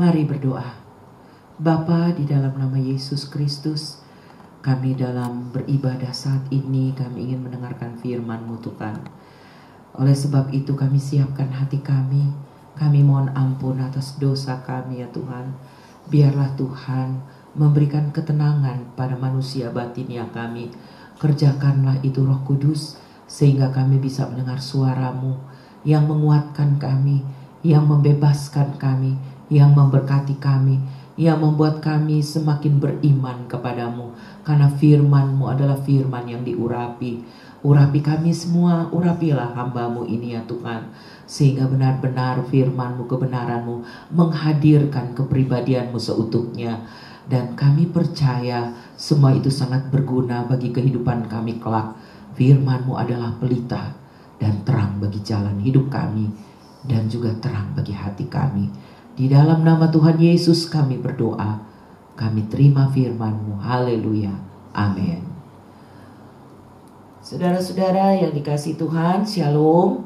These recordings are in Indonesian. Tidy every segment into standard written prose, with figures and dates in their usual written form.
Mari berdoa. Bapa, di dalam nama Yesus Kristus, kami dalam beribadah saat ini, kami ingin mendengarkan firman-Mu Tuhan. Oleh sebab itu kami siapkan hati kami. Kami mohon ampun atas dosa kami ya Tuhan. Biarlah Tuhan memberikan ketenangan pada manusia batinnya kami. Kerjakanlah itu Roh Kudus, sehingga kami bisa mendengar suara-Mu yang menguatkan kami, yang membebaskan kami, yang memberkati kami, yang membuat kami semakin beriman kepadamu. Karena firman-Mu adalah firman yang diurapi. Urapi kami semua, urapilah hamba-Mu ini ya Tuhan. Sehingga benar-benar firman-Mu, kebenaran-Mu menghadirkan kepribadian-Mu seutuhnya. Dan kami percaya semua itu sangat berguna bagi kehidupan kami kelak. Firman-Mu adalah pelita dan terang bagi jalan hidup kami, dan juga terang bagi hati kami. Di dalam nama Tuhan Yesus kami berdoa. Kami terima firman-Mu. Haleluya. Amin. Saudara-saudara yang dikasihi Tuhan, Shalom.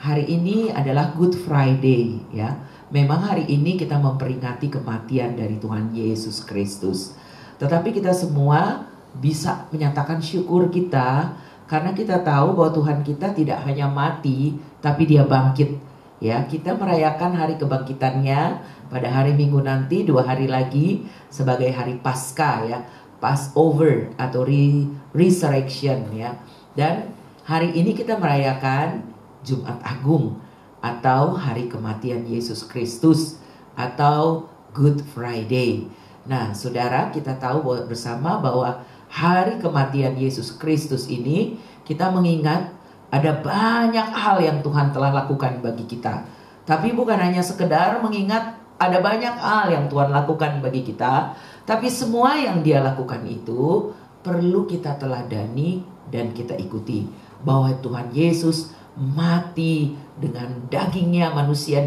Hari ini adalah Good Friday ya. Memang hari ini kita memperingati kematian dari Tuhan Yesus Kristus. Tetapi kita semua bisa menyatakan syukur kita karena kita tahu bahwa Tuhan kita tidak hanya mati, tapi Dia bangkit. Ya, kita merayakan hari kebangkitannya pada hari Minggu nanti, 2 hari lagi sebagai hari Paskah ya, Passover atau Resurrection ya. Dan hari ini kita merayakan Jumat Agung atau hari kematian Yesus Kristus atau Good Friday. Nah, saudara, kita tahu bersama bahwa hari kematian Yesus Kristus ini kita mengingat ada banyak hal yang Tuhan telah lakukan bagi kita. Tapi bukan hanya sekedar mengingat ada banyak hal yang Tuhan lakukan bagi kita, tapi semua yang Dia lakukan itu perlu kita teladani dan kita ikuti. Bahwa Tuhan Yesus mati dengan dagingnya manusia,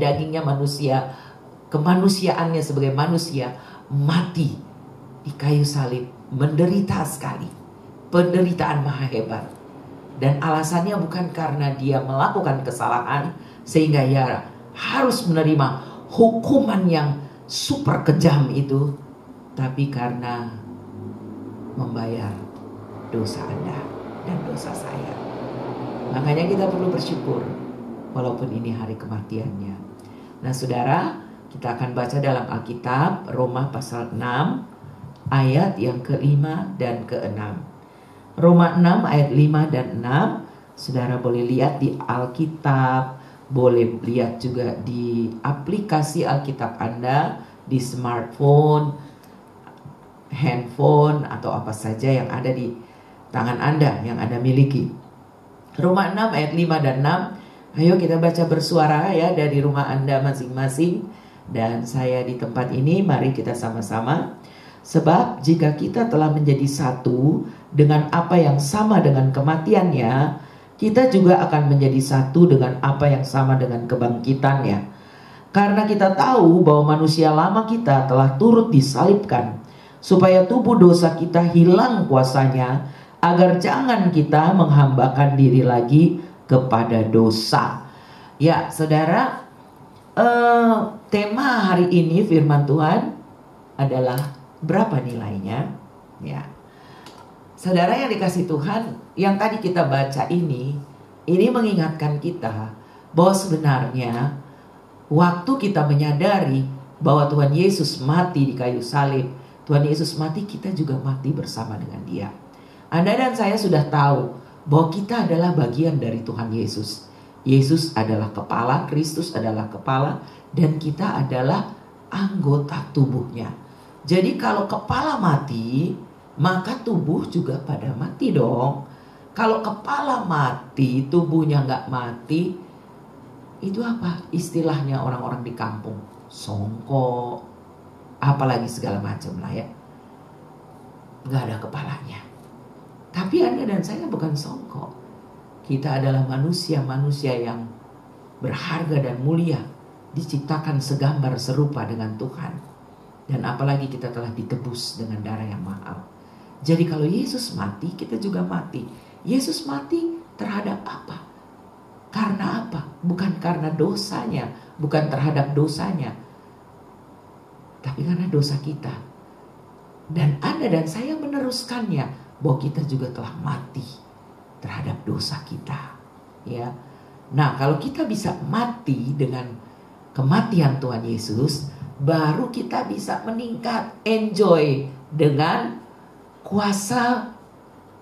kemanusiaannya sebagai manusia, mati di kayu salib, menderita sekali, penderitaan maha hebat. Dan alasannya bukan karena Dia melakukan kesalahan sehingga Ia harus menerima hukuman yang super kejam itu, tapi karena membayar dosa Anda dan dosa saya. Makanya kita perlu bersyukur walaupun ini hari kematiannya. Nah saudara, kita akan baca dalam Alkitab Roma pasal 6 ayat yang ke-5 dan ke-6. Roma 6 ayat 5 dan 6. Saudara boleh lihat di Alkitab, boleh lihat juga di aplikasi Alkitab Anda, di smartphone, handphone, atau apa saja yang ada di tangan Anda, yang Anda miliki. Roma 6 ayat 5 dan 6. Ayo kita baca bersuara ya dari rumah Anda masing-masing. Dan saya di tempat ini, mari kita sama-sama. Sebab jika kita telah menjadi satu dengan apa yang sama dengan kematiannya, kita juga akan menjadi satu dengan apa yang sama dengan kebangkitannya. Karena kita tahu bahwa manusia lama kita telah turut disalibkan, supaya tubuh dosa kita hilang kuasanya, agar jangan kita menghambakan diri lagi kepada dosa. Ya saudara, tema hari ini firman Tuhan adalah berapa nilainya? Ya, saudara yang dikasihi Tuhan, yang tadi kita baca ini mengingatkan kita bahwa sebenarnya waktu kita menyadari bahwa Tuhan Yesus mati di kayu salib, Tuhan Yesus mati, kita juga mati bersama dengan Dia. Anda dan saya sudah tahu bahwa kita adalah bagian dari Tuhan Yesus. Yesus adalah kepala, Kristus adalah kepala, dan kita adalah anggota tubuhnya. Jadi kalau kepala mati, maka tubuh juga pada mati dong. Kalau kepala mati, tubuhnya nggak mati, itu apa? Istilahnya orang-orang di kampung, songkok, apalagi segala macam lah ya. Nggak ada kepalanya. Tapi Anda dan saya bukan songkok. Kita adalah manusia-manusia yang berharga dan mulia, diciptakan segambar serupa dengan Tuhan. Dan apalagi kita telah ditebus dengan darah yang mahal. Jadi kalau Yesus mati, kita juga mati. Yesus mati terhadap apa? Karena apa? Bukan karena dosanya, bukan terhadap dosanya. tapi karena dosa kita. Dan Anda dan saya meneruskannya, bahwa kita juga telah mati terhadap dosa kita. Ya. Nah, kalau kita bisa mati dengan kematian Tuhan Yesus, baru kita bisa meningkat, enjoy dengan kuasa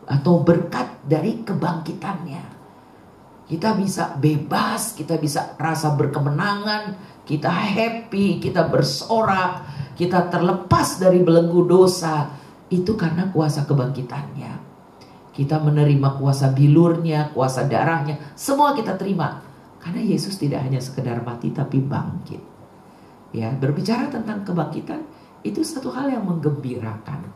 atau berkat dari kebangkitannya. Kita bisa bebas, kita bisa rasa berkemenangan, kita happy, kita bersorak, kita terlepas dari belenggu dosa. Itu karena kuasa kebangkitannya. Kita menerima kuasa bilurnya, kuasa darahnya, semua kita terima. Karena Yesus tidak hanya sekedar mati tapi bangkit. Ya, berbicara tentang kebangkitan itu satu hal yang menggembirakan.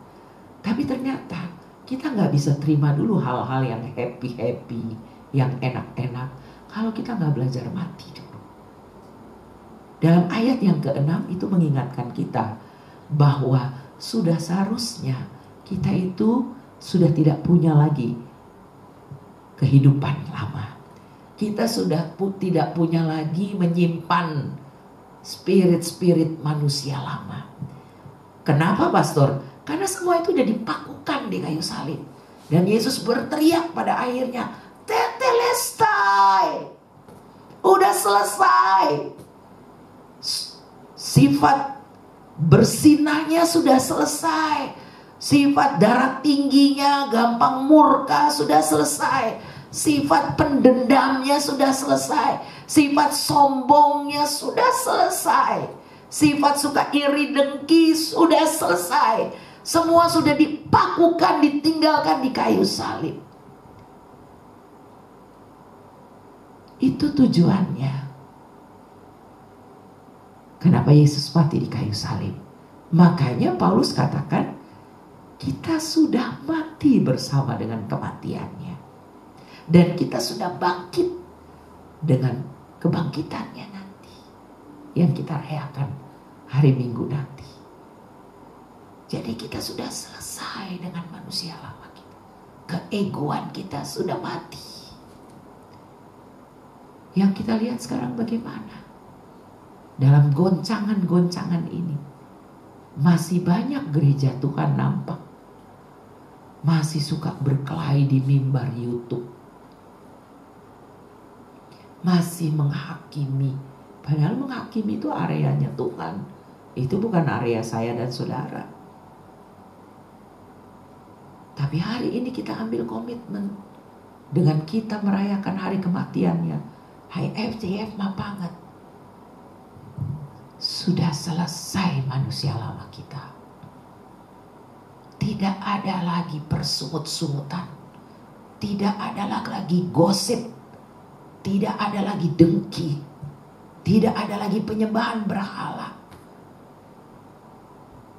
Tapi ternyata kita nggak bisa terima dulu hal-hal yang happy-happy, yang enak-enak, kalau kita nggak belajar mati dulu. Dalam ayat yang ke-6 itu mengingatkan kita bahwa sudah seharusnya kita itu sudah tidak punya lagi kehidupan lama. Kita sudah tidak punya lagi menyimpan spirit-spirit manusia lama. Kenapa, Pastor? Karena semua itu sudah dipakukan di kayu salib. Dan Yesus berteriak pada akhirnya, tetelestai, udah selesai. Sifat bersinahnya sudah selesai. Sifat darah tingginya, gampang murka sudah selesai. Sifat pendendamnya sudah selesai. Sifat sombongnya sudah selesai. Sifat suka iri dengki sudah selesai. Semua sudah dipakukan, ditinggalkan di kayu salib. Itu tujuannya. Kenapa Yesus mati di kayu salib? Makanya Paulus katakan, kita sudah mati bersama dengan kematiannya. Dan kita sudah bangkit dengan kebangkitannya nanti. Yang kita rayakan hari Minggu nanti. Jadi kita sudah selesai dengan manusia lama kita. Keegoan kita sudah mati. Yang kita lihat sekarang bagaimana? Dalam goncangan-goncangan ini masih banyak gereja Tuhan nampak masih suka berkelahi di mimbar YouTube, masih menghakimi. Padahal menghakimi itu areanya Tuhan, itu bukan area saya dan saudara. Tapi hari ini kita ambil komitmen dengan kita merayakan hari kematiannya. Hai FCF Mapanget, sudah selesai manusia lama kita. Tidak ada lagi persungut-sungutan. Tidak ada lagi gosip. Tidak ada lagi dengki. Tidak ada lagi penyembahan berhala.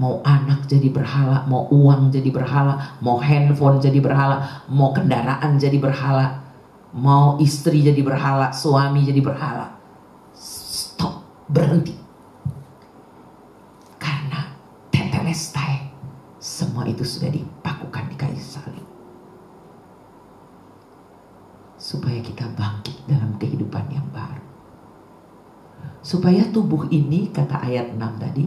Mau anak jadi berhala, mau uang jadi berhala, mau handphone jadi berhala, mau kendaraan jadi berhala, mau istri jadi berhala, suami jadi berhala. Stop, berhenti. Karena tetelestai, semua itu sudah dipakukan di kayu salib. Supaya kita bangkit dalam kehidupan yang baru. Supaya tubuh ini, kata ayat 6 tadi,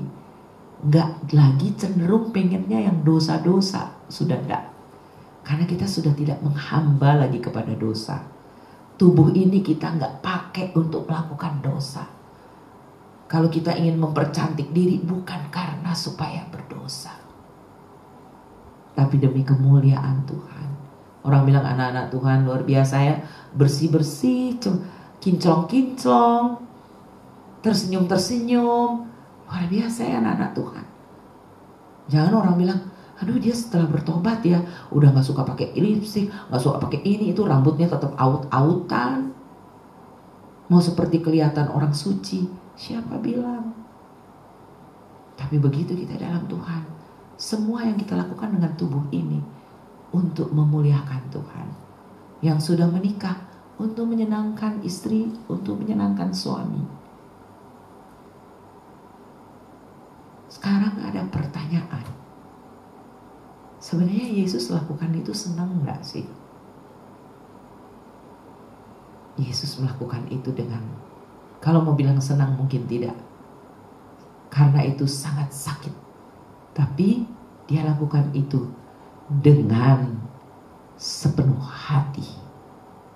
gak lagi cenderung pengennya yang dosa-dosa. Sudah enggak. Karena kita sudah tidak menghamba lagi kepada dosa. Tubuh ini kita gak pakai untuk melakukan dosa. Kalau kita ingin mempercantik diri, bukan karena supaya berdosa, tapi demi kemuliaan Tuhan. Orang bilang anak-anak Tuhan luar biasa ya, bersih-bersih, kinclong-kinclong, tersenyum-tersenyum. Luar biasa ya anak-anak Tuhan. Jangan orang bilang, aduh dia setelah bertobat ya, udah gak suka pakai lipstik, gak suka pakai ini, itu rambutnya tetap aut-autan. Mau seperti kelihatan orang suci. Siapa bilang? Tapi begitu kita dalam Tuhan, semua yang kita lakukan dengan tubuh ini untuk memuliakan Tuhan. Yang sudah menikah untuk menyenangkan istri, untuk menyenangkan suami. Sekarang ada pertanyaan. Sebenarnya Yesus lakukan itu senang gak sih? Yesus melakukan itu dengan, kalau mau bilang senang mungkin tidak. karena itu sangat sakit. Tapi dia lakukan itu dengan sepenuh hati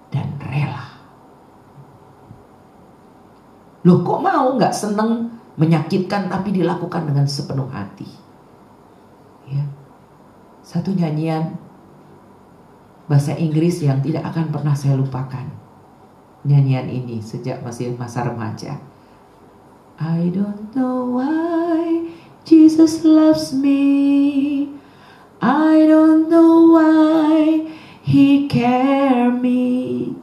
dan rela. Loh, kok mau nggak seneng, menyakitkan, tapi dilakukan dengan sepenuh hati. Ya. Satu nyanyian bahasa Inggris yang tidak akan pernah saya lupakan. Nyanyian ini sejak masih masa remaja. I don't know why Jesus loves me. I don't know why He cares me.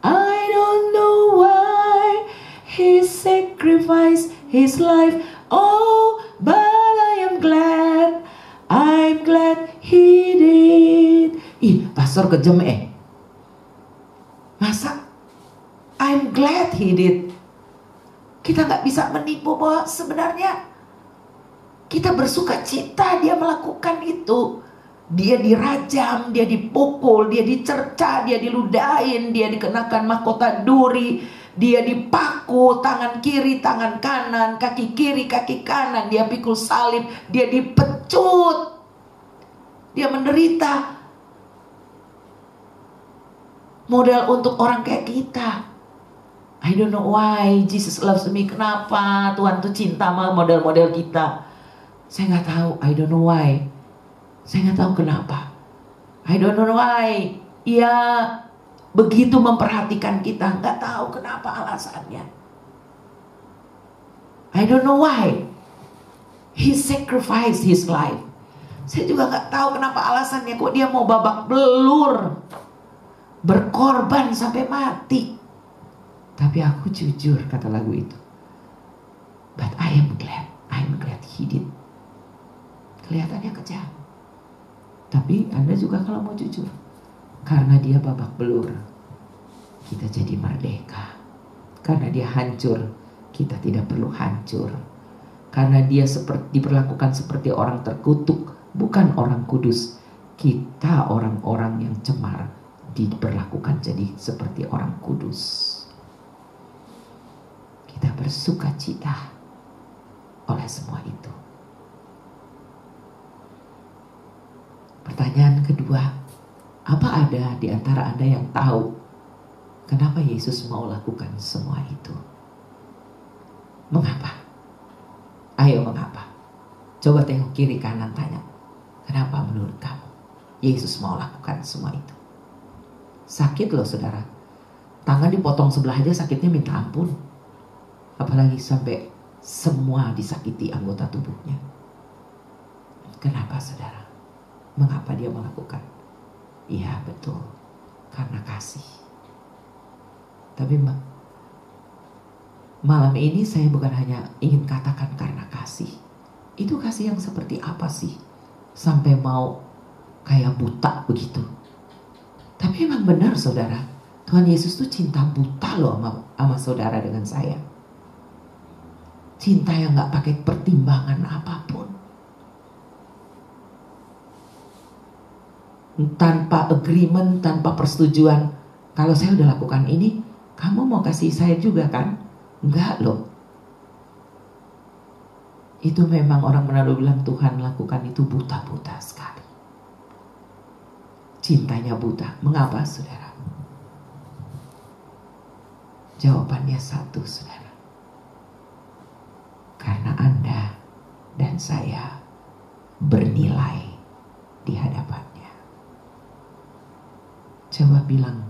I don't know why He sacrificed His life. Oh, but I am glad. I'm glad He did. Ih, pastor kejem Masa I'm glad He did. Kita gak bisa menipu bahwa sebenarnya kita bersuka cita dia melakukan itu. Dia dirajam, dia dipukul, dia dicerca, dia diludahin, dia dikenakan mahkota duri, dia dipaku tangan kiri, tangan kanan, kaki kiri, kaki kanan, dia pikul salib, dia dipecut, dia menderita. Modal untuk orang kayak kita. I don't know why Jesus loves me. Kenapa Tuhan tuh cinta sama model-model kita? Saya nggak tahu. I don't know why. Saya nggak tahu kenapa. I don't know why. Ia begitu memperhatikan kita. Nggak tahu kenapa alasannya. I don't know why. He sacrificed His life. Saya juga nggak tahu kenapa alasannya. Kok dia mau babak belur, berkorban sampai mati. Tapi aku jujur, kata lagu itu. But I am glad. I am glad He did. Kelihatannya kejam. Tapi Anda juga kalau mau jujur, karena dia babak belur, kita jadi merdeka. Karena dia hancur, kita tidak perlu hancur. Karena dia diperlakukan seperti orang terkutuk, bukan orang kudus. Kita orang-orang yang cemar diperlakukan jadi seperti orang kudus. Kita bersuka cita oleh semua itu. Pertanyaan kedua, apa ada di antara Anda yang tahu kenapa Yesus mau lakukan semua itu? Mengapa? Ayo, mengapa? Coba tengok kiri kanan, tanya, kenapa menurut kamu Yesus mau lakukan semua itu? Sakit loh saudara. Tangan dipotong sebelah aja sakitnya minta ampun. Apalagi sampai semua disakiti anggota tubuhnya. Kenapa saudara? Mengapa dia melakukan? Iya betul, karena kasih. Tapi malam ini saya bukan hanya ingin katakan karena kasih. Itu kasih yang seperti apa sih? Sampai mau kayak buta begitu. Tapi emang benar saudara, Tuhan Yesus tuh cinta buta loh sama saudara dengan saya. Cinta yang gak pakai pertimbangan apapun. Tanpa agreement, tanpa persetujuan. Kalau saya udah lakukan ini, kamu mau kasih saya juga kan? Enggak loh. Itu memang orang menaruh bilang Tuhan lakukan itu buta-buta sekali. Cintanya buta. Mengapa saudara? Jawabannya satu saudara. Karena Anda dan saya bernilai di hadapannya. Coba bilang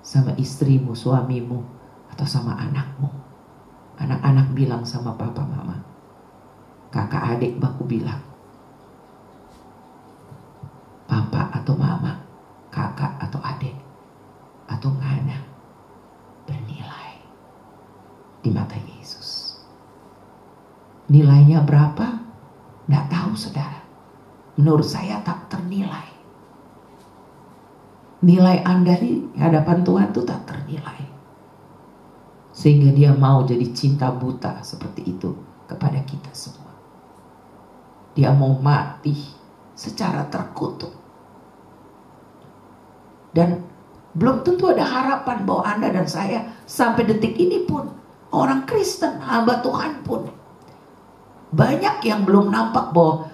sama istrimu, suamimu, atau sama anakmu. Anak-anak bilang sama papa mama. Kakak adik baku bilang. Papa atau mama, kakak atau adik, atau ngana bernilai di mata Yesus. Nilainya berapa? Nggak tahu saudara. Menurut saya tak ternilai. Nilai Anda di hadapan Tuhan itu tak ternilai. Sehingga dia mau jadi cinta buta seperti itu kepada kita semua. Dia mau mati secara terkutuk. Dan belum tentu ada harapan bahwa Anda dan saya sampai detik ini pun, orang Kristen, hamba Tuhan pun, Banyak yang belum nampak bahwa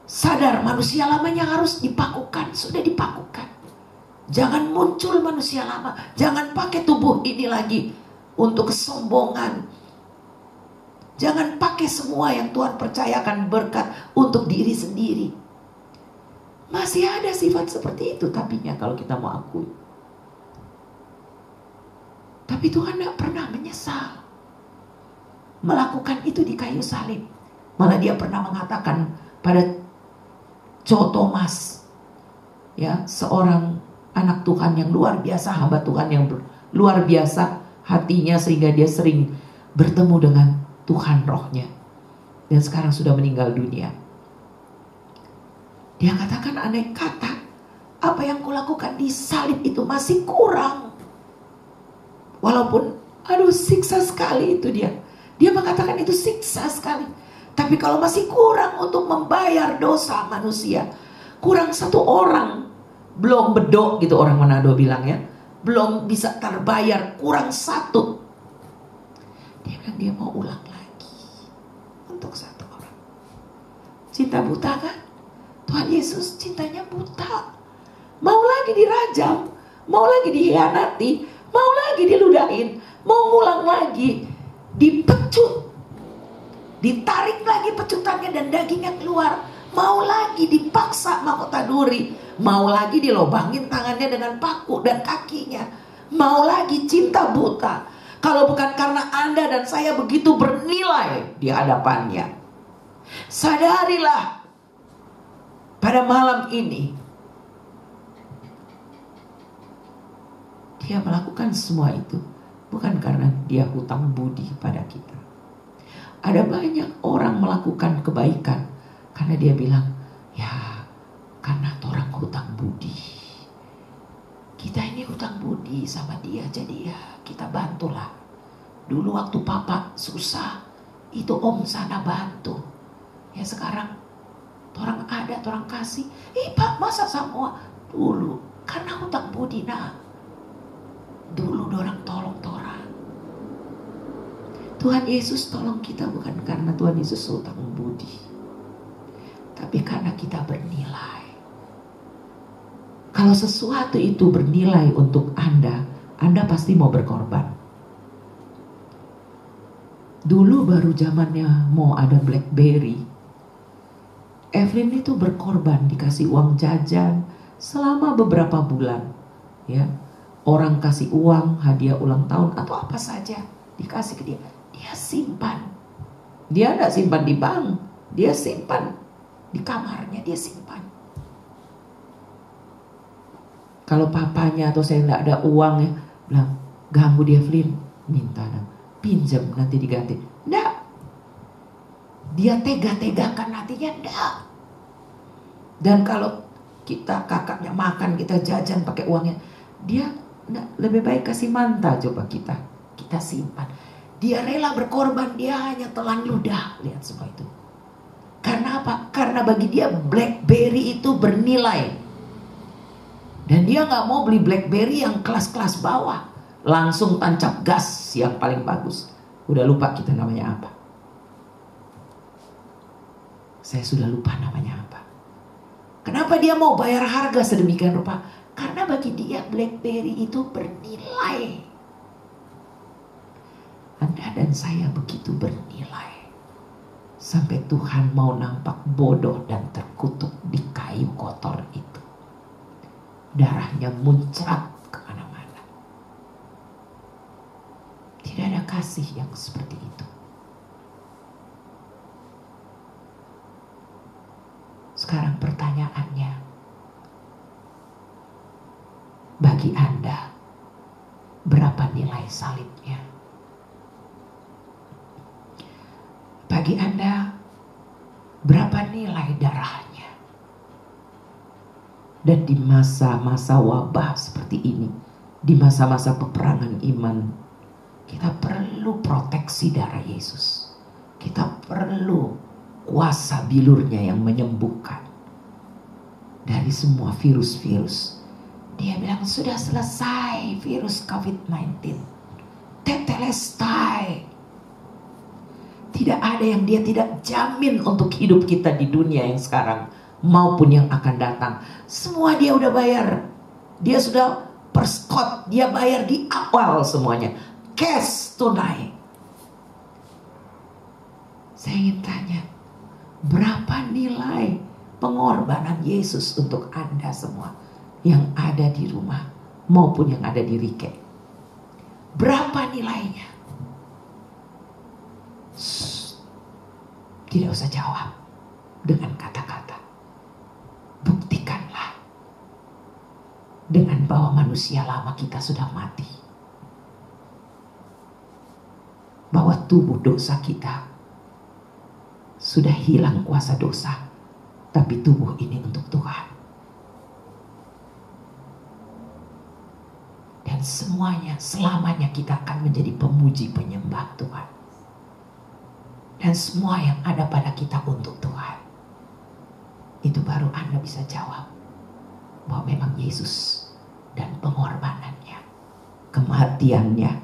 sadar manusia lamanya harus dipakukan, sudah dipakukan. Jangan muncul manusia lama, jangan pakai tubuh ini lagi untuk kesombongan. Jangan pakai semua yang Tuhan percayakan berkat untuk diri sendiri. Masih ada sifat seperti itu tapinya kalau kita mau akui. Tapi Tuhan tidak pernah menyesal melakukan itu di kayu salib. Malah dia pernah mengatakan pada Thomas, ya, seorang anak Tuhan yang luar biasa, hamba Tuhan yang luar biasa hatinya sehingga dia sering bertemu dengan Tuhan rohnya. Dan sekarang sudah meninggal dunia. Dia katakan, andai kata apa yang kulakukan di salib itu masih kurang. Walaupun siksa sekali itu dia. Dia mengatakan itu siksa sekali. Tapi kalau masih kurang untuk membayar dosa manusia, kurang satu orang, belum bedok gitu orang Manado bilang ya, belum bisa terbayar, kurang satu. Dia bilang dia mau ulang lagi untuk satu orang. Cinta buta kan? Tuhan Yesus cintanya buta. Mau lagi dirajam, mau lagi dikhianati, mau lagi diludahin, mau ngulang lagi, dipecut, ditarik lagi pecutannya dan dagingnya keluar, mau lagi dipaksa mahkota duri, mau lagi dilobangin tangannya dengan paku dan kakinya, mau lagi cinta buta. Kalau bukan karena Anda dan saya begitu bernilai di hadapannya, sadarilah pada malam ini dia melakukan semua itu bukan karena dia hutang budi pada kita. Ada banyak orang melakukan kebaikan karena dia bilang, ya karena orang hutang budi. Kita ini hutang budi sama dia, jadi ya kita bantulah. Dulu waktu papa susah, itu om sana bantu. Ya sekarang orang ada, orang kasih. Pak masa semua? Dulu karena hutang budi nah. Dulu orang tolong orang. Tuhan Yesus tolong kita bukan karena Tuhan Yesus hutang budi, tapi karena kita bernilai. Kalau sesuatu itu bernilai untuk Anda pasti mau berkorban. Dulu baru zamannya mau ada BlackBerry, Evelyn itu berkorban, dikasih uang jajan selama beberapa bulan, ya. Orang kasih uang, hadiah ulang tahun atau apa saja dikasih ke dia, dia simpan. Dia tidak simpan di bank, dia simpan di kamarnya, dia simpan. Kalau papanya atau saya tidak ada uang ya, bilang ganggu dia Evelyn, minta dong, pinjam nanti diganti. Tidak, dia tega-tegakan hatinya, tidak. Dan kalau kita kakaknya makan, kita jajan pakai uangnya, dia nah, lebih baik kasih manta coba kita simpan. Dia rela berkorban, dia hanya telan ludah. Lihat semua itu. Karena apa? Karena bagi dia BlackBerry itu bernilai. Dan dia gak mau beli BlackBerry yang kelas-kelas bawah, langsung tancap gas yang paling bagus. Udah lupa kita namanya apa. Saya sudah lupa namanya apa. Kenapa dia mau bayar harga sedemikian rupa? Karena bagi dia BlackBerry itu bernilai. Anda dan saya begitu bernilai. Sampai Tuhan mau nampak bodoh dan terkutuk di kayu kotor itu. Darahnya muncrat kemana-mana. Tidak ada kasih yang seperti itu. Sekarang pertanyaannya, bagi Anda, berapa nilai salibnya? Bagi Anda, berapa nilai darahnya? Dan di masa-masa wabah seperti ini, di masa-masa peperangan iman, kita perlu proteksi darah Yesus. Kita perlu kuasa bilurnya yang menyembuhkan dari semua virus-virus. Dia bilang sudah selesai virus COVID-19. Tetelestai. Tidak ada yang dia tidak jamin untuk hidup kita di dunia yang sekarang maupun yang akan datang. Semua dia udah bayar. Dia sudah perskot, dia bayar di awal semuanya. Cash, tunai. Saya ingin tanya, berapa nilai pengorbanan Yesus untuk Anda semua yang ada di rumah maupun yang ada di Rike? Berapa nilainya? Tidak usah jawab dengan kata-kata. Buktikanlah dengan bahwa manusia lama kita sudah mati, bahwa tubuh dosa kita sudah hilang kuasa dosa, tapi tubuh ini untuk Tuhan. Dan semuanya, selamanya kita akan menjadi pemuji penyembah Tuhan. Dan semua yang ada pada kita untuk Tuhan. Itu baru Anda bisa jawab bahwa memang Yesus dan pengorbanannya, kematiannya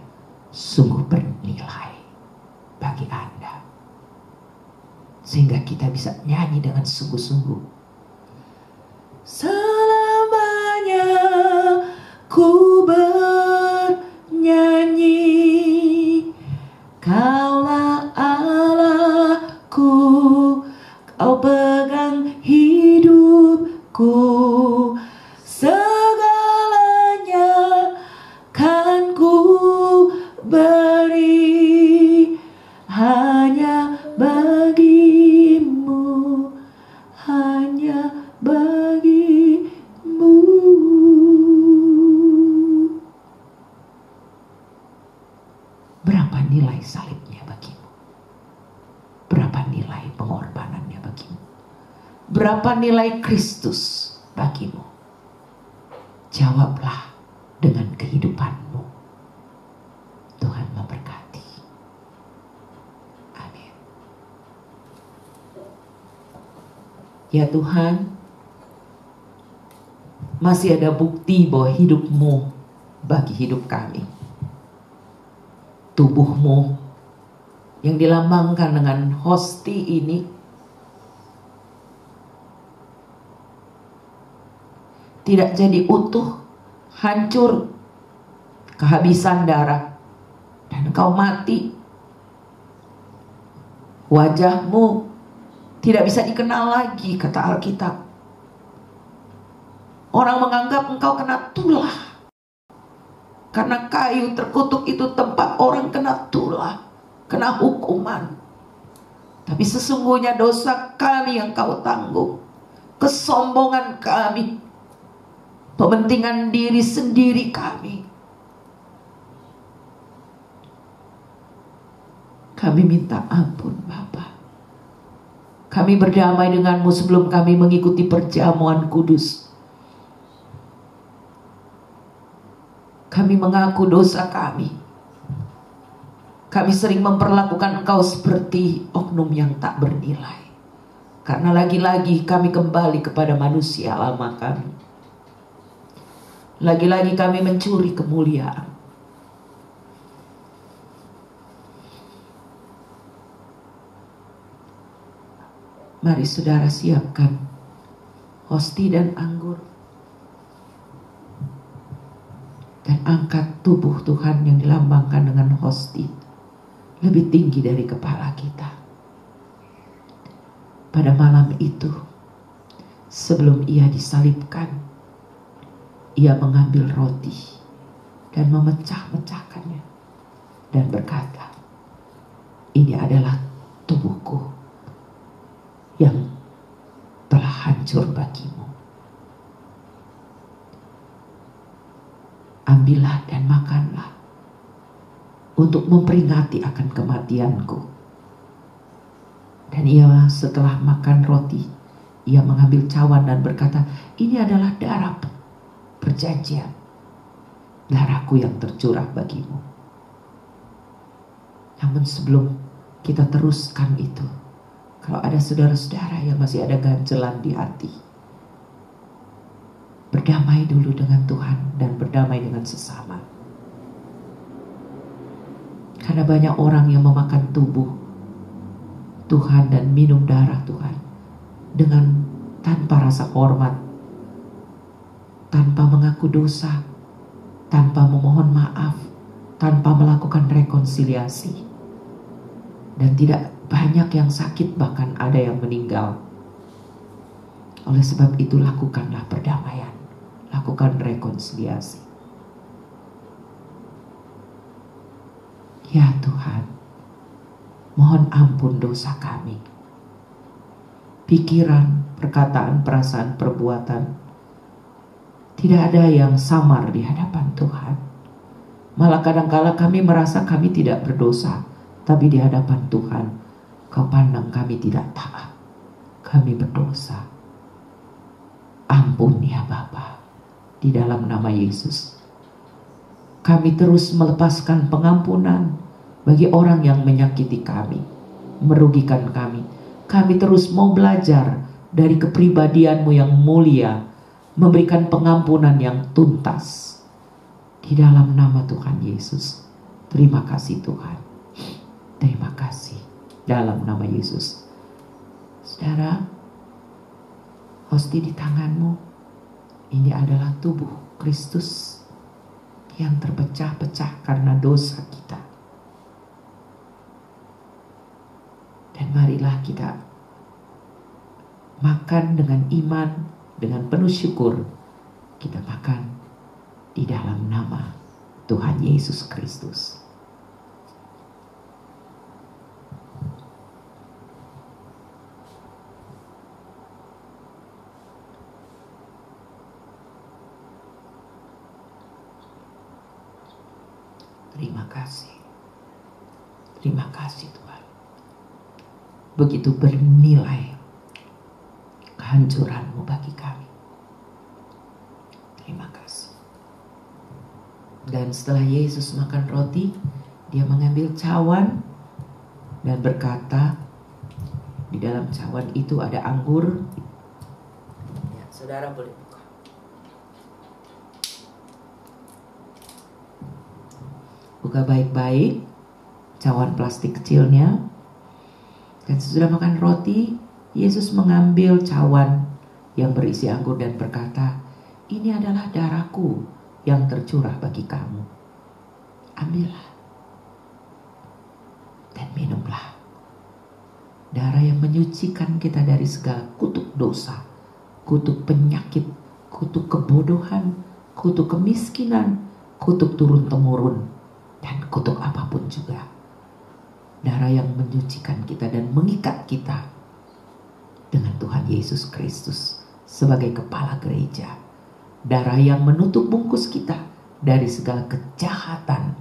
sungguh bernilai bagi Anda. Sehingga kita bisa nyanyi dengan sungguh-sungguh. Selamanya ku bernyanyi, Kaulah Allahku, Kau pegang hidupku, segalanya kan ku beri hanya bagimu, hanya bagimu. Berapa nilai salibnya bagimu? Berapa nilai pengorbanannya bagimu? Berapa nilai Kristus bagimu? Jawablah dengan kehidupanmu. Tuhan memberkati. Amin. Ya Tuhan, masih ada bukti bahwa hidupmu bagi hidup kami. Tubuhmu yang dilambangkan dengan hosti ini tidak jadi utuh, hancur, kehabisan darah, dan Kau mati. Wajahmu tidak bisa dikenal lagi, kata Alkitab. Orang menganggap Engkau kena tulah. Karena kayu terkutuk itu tempat orang kena tulah, kena hukuman. Tapi sesungguhnya dosa kami yang Kau tanggung, kesombongan kami, pementingan diri sendiri kami. Kami minta ampun Bapa. Kami berdamai denganmu sebelum kami mengikuti perjamuan kudus. Kami mengaku dosa kami. Kami sering memperlakukan Engkau seperti oknum yang tak bernilai. Karena lagi-lagi kami kembali kepada manusia lama kami. Lagi-lagi kami mencuri kemuliaan. Mari saudara siapkan hosti dan anggur. Dan angkat tubuh Tuhan yang dilambangkan dengan hosti lebih tinggi dari kepala kita. Pada malam itu, sebelum Ia disalibkan, Ia mengambil roti dan memecah-mecahkannya dan berkata, "Ini adalah tubuhku yang telah hancur bagimu. Ambillah dan makanlah untuk memperingati akan kematianku." Dan Ia setelah makan roti, Ia mengambil cawan dan berkata, "Ini adalah darah perjanjian, darahku yang tercurah bagimu." Namun sebelum kita teruskan itu, kalau ada saudara-saudara yang masih ada ganjelan di hati, berdamai dulu dengan Tuhan dan berdamai dengan sesama. Karena banyak orang yang memakan tubuh Tuhan dan minum darah Tuhan dengan tanpa rasa hormat, tanpa mengaku dosa, tanpa memohon maaf, tanpa melakukan rekonsiliasi. Dan tidak banyak yang sakit, bahkan ada yang meninggal. Oleh sebab itu lakukanlah perdamaian, lakukan rekonsiliasi. Ya Tuhan, mohon ampun dosa kami. Pikiran, perkataan, perasaan, perbuatan, tidak ada yang samar di hadapan Tuhan. Malah kadangkala kami merasa kami tidak berdosa, tapi di hadapan Tuhan, Kau pandang kami tidak taat. Kami berdosa. Ampun ya Bapa, di dalam nama Yesus. Kami terus melepaskan pengampunan bagi orang yang menyakiti kami, merugikan kami. Kami terus mau belajar dari kepribadian-Mu yang mulia, memberikan pengampunan yang tuntas. Di dalam nama Tuhan Yesus. Terima kasih Tuhan. Terima kasih. Dalam nama Yesus. Saudara, hosti di tanganmu, ini adalah tubuh Kristus yang terpecah-pecah karena dosa kita. Dan marilah kita makan dengan iman, dengan penuh syukur. Kita makan di dalam nama Tuhan Yesus Kristus. Terima kasih. Terima kasih Tuhan. Begitu bernilai kehancuran-Mu bagi kami. Terima kasih. Dan setelah Yesus makan roti, Dia mengambil cawan dan berkata, di dalam cawan itu ada anggur. Ya, saudara boleh buka. Buka baik-baik cawan plastik kecilnya. Dan sesudah makan roti, Yesus mengambil cawan yang berisi anggur dan berkata, ini adalah darahku yang tercurah bagi kamu. Ambillah dan minumlah. Darah yang menyucikan kita dari segala kutuk dosa, kutuk penyakit, kutuk kebodohan, kutuk kemiskinan, kutuk turun-temurun, dan kutuk apapun juga. Darah yang menyucikan kita dan mengikat kita dengan Tuhan Yesus Kristus sebagai kepala gereja. Darah yang menutup bungkus kita dari segala kejahatan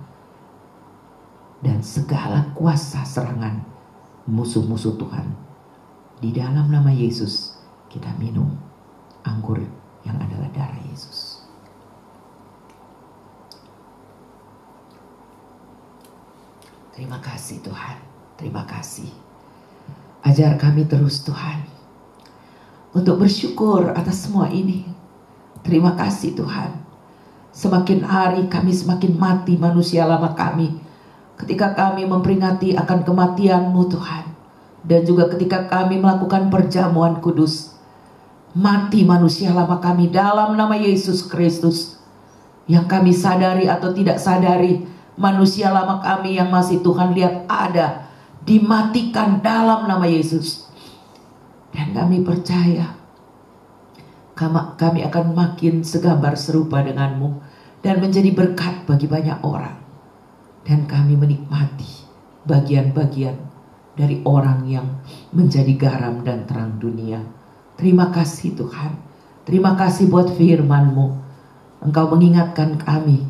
dan segala kuasa serangan musuh-musuh Tuhan. Di dalam nama Yesus kita minum anggur yang adalah darah Yesus. Terima kasih Tuhan, terima kasih. Ajar kami terus Tuhan untuk bersyukur atas semua ini. Terima kasih Tuhan. Semakin hari kami semakin mati manusia lama kami. Ketika kami memperingati akan kematian-Mu Tuhan. Dan juga ketika kami melakukan perjamuan kudus. Mati manusia lama kami dalam nama Yesus Kristus. Yang kami sadari atau tidak sadari, manusia lama kami yang masih Tuhan lihat ada, dimatikan dalam nama Yesus. Dan kami percaya kami akan makin segambar serupa dengan-Mu dan menjadi berkat bagi banyak orang. Dan kami menikmati bagian-bagian dari orang yang menjadi garam dan terang dunia. Terima kasih Tuhan. Terima kasih buat firman-Mu. Engkau mengingatkan kami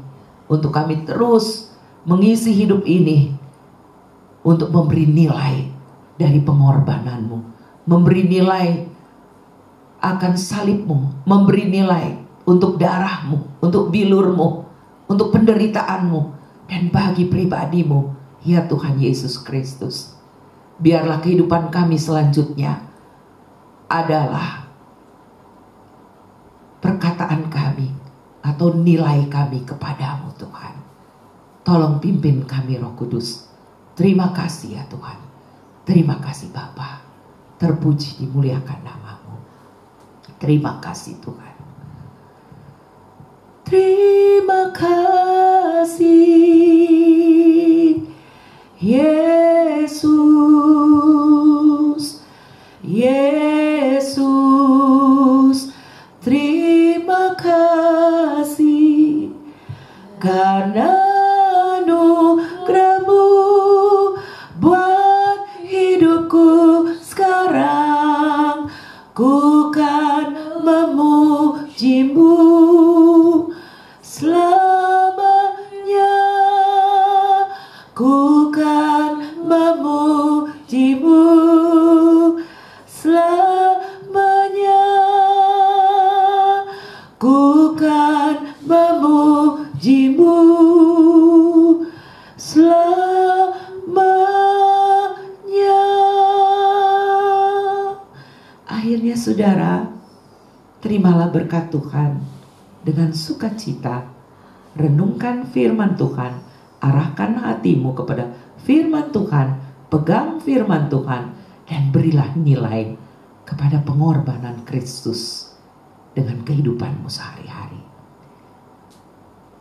untuk kami terus mengisi hidup ini untuk memberi nilai dari pengorbanan-Mu, memberi nilai akan salib-Mu, memberi nilai untuk darah-Mu, untuk bilur-Mu, untuk penderitaan-Mu, dan bagi pribadi-Mu, ya Tuhan Yesus Kristus. Biarlah kehidupan kami selanjutnya adalah perkataan kami atau nilai kami kepadamu Tuhan. Tolong pimpin kami Roh Kudus. Terima kasih ya Tuhan. Terima kasih Bapa. Terpuji dimuliakan nama-Mu. Terima kasih Tuhan. Terima kasih Yesus. Yesus, terima kasih karena anugerah-Mu buat hidupku sekarang. Ku kan memuji-Mu selamanya. Ku kan memuji-Mu selamanya. Ku kan memuji-Mu selamanya. Akhirnya saudara, terimalah berkat Tuhan dengan sukacita. Renungkan firman Tuhan, arahkan hatimu kepada firman Tuhan, pegang firman Tuhan, dan berilah nilai kepada pengorbanan Kristus dengan kehidupanmu sehari-hari.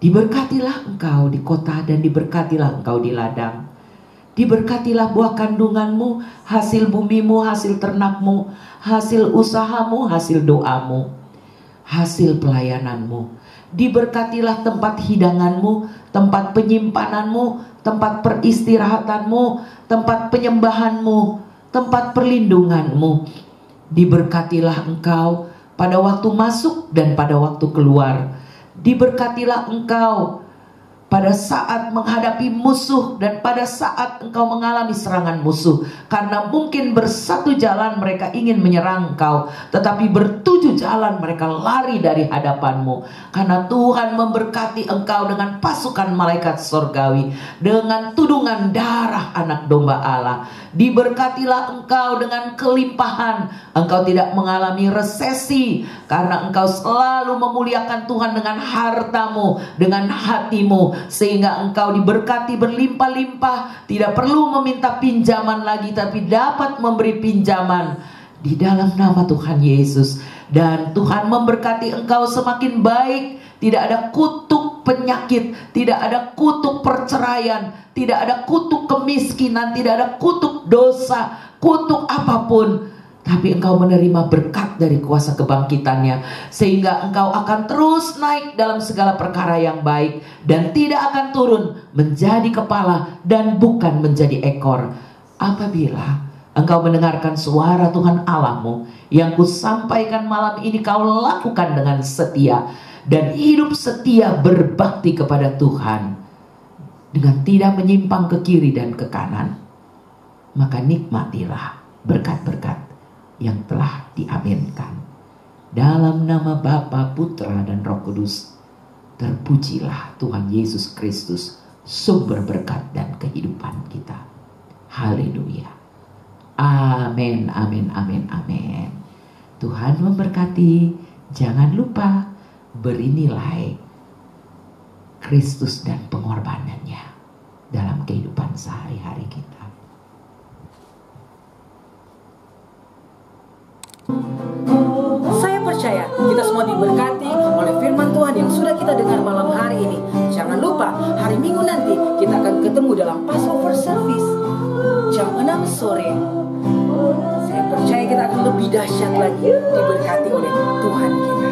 Diberkatilah engkau di kota dan diberkatilah engkau di ladang. Diberkatilah buah kandunganmu, hasil bumimu, hasil ternakmu, hasil usahamu, hasil doamu, hasil pelayananmu. Diberkatilah tempat hidanganmu, tempat penyimpananmu, tempat peristirahatanmu, tempat penyembahanmu, tempat perlindunganmu. Diberkatilah engkau pada waktu masuk dan pada waktu keluar. Diberkatilah engkau pada saat menghadapi musuh dan pada saat engkau mengalami serangan musuh. Karena mungkin bersatu jalan mereka ingin menyerang engkau, tetapi bertujuh jalan mereka lari dari hadapanmu. Karena Tuhan memberkati engkau dengan pasukan malaikat surgawi, dengan tudungan darah anak domba Allah. Diberkatilah engkau dengan kelimpahan. Engkau tidak mengalami resesi karena engkau selalu memuliakan Tuhan dengan hartamu, dengan hatimu, sehingga engkau diberkati berlimpah-limpah. Tidak perlu meminta pinjaman lagi, tapi dapat memberi pinjaman di dalam nama Tuhan Yesus. Dan Tuhan memberkati engkau semakin baik. Tidak ada kutuk penyakit, tidak ada kutuk perceraian, tidak ada kutuk kemiskinan, tidak ada kutuk dosa, kutuk apapun. Tapi engkau menerima berkat dari kuasa kebangkitannya, sehingga engkau akan terus naik dalam segala perkara yang baik, dan tidak akan turun menjadi kepala dan bukan menjadi ekor. Apabila engkau mendengarkan suara Tuhan Allahmu yang kusampaikan malam ini, kau lakukan dengan setia dan hidup setia berbakti kepada Tuhan dengan tidak menyimpang ke kiri dan ke kanan, maka nikmatilah berkat-berkat yang telah diaminkan. Dalam nama Bapa, Putra, dan Roh Kudus, terpujilah Tuhan Yesus Kristus, sumber berkat dan kehidupan kita. Haleluya. Amin, amin, amin, amin. Tuhan memberkati. Jangan lupa beri nilai Kristus dan pengorbanannya dalam kehidupan sehari-hari kita. Saya percaya kita semua diberkati oleh firman Tuhan yang sudah kita dengar malam hari ini. Jangan lupa hari Minggu nanti kita akan ketemu dalam Passover Service jam 6 sore. Saya percaya kita akan lebih dahsyat lagi diberkati oleh Tuhan kita.